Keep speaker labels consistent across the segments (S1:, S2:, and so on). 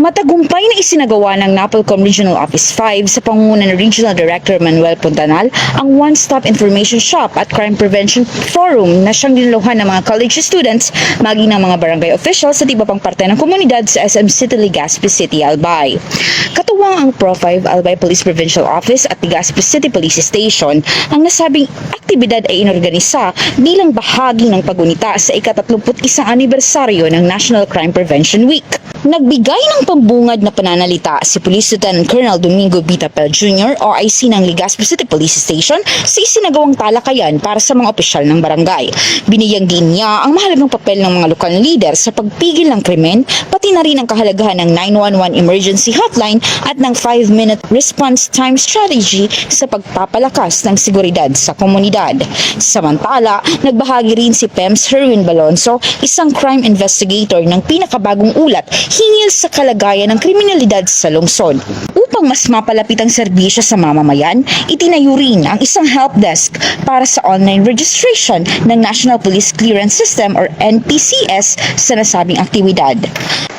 S1: Matagumpay na isinagawa ng NAPOLCOM Regional Office 5 sa pangunguna ng Regional Director Manuel Puntanal ang one-stop information shop at crime prevention forum na siyang dinuluhan ng mga college students maging ng mga barangay officials at iba pang parte ng komunidad sa SM City Legazpi City, Albay. Katuwang ang Pro 5 Albay Police Provincial Office at Legazpi City Police Station, ang nasabing aktibidad ay inorganisa bilang bahagi ng pagunita sa ika-31 anibersaryo ng National Crime Prevention Week. Nagbigay ng pambungad na pananalita si Police Lieutenant Colonel Domingo Vitapel Jr. OIC ng Legazpi City Police Station sa isinagawang talakayan para sa mga opisyal ng barangay. Binigyang din niya ang mahalagang papel ng mga lokal na leader sa pagpigil ng krimen, pati na rin ang kahalagahan ng 911 emergency hotline at ng 5-minute response time strategy sa pagpapalakas ng seguridad sa komunidad. Samantala, nagbahagi rin si PEMS Herwin Balonso, isang crime investigator ng pinakabagong ulat hingil sa kalagayan ng kriminalidad sa lungsod. Upang mas mapalapit ang serbisyo sa mamamayan, itinayo rin ang isang help desk para sa online registration ng National Police Clearance System or NPCS sa nasabing aktibidad.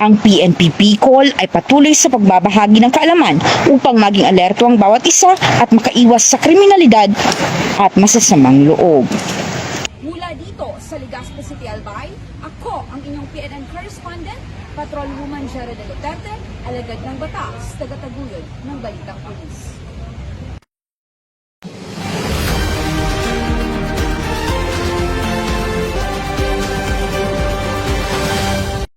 S1: Ang PNP PCOL ay patuloy sa pagbabahagi ng kaalaman upang maging alerto ang bawat isa at makaiwas sa kriminalidad at masasamang loob.
S2: Mula dito sa Legazpi City, Albay, ako ang inyong PNN correspondent, Patrolwoman Jera de Duterte, alagad ng batas, tagataguyod ng Balitang Pulis.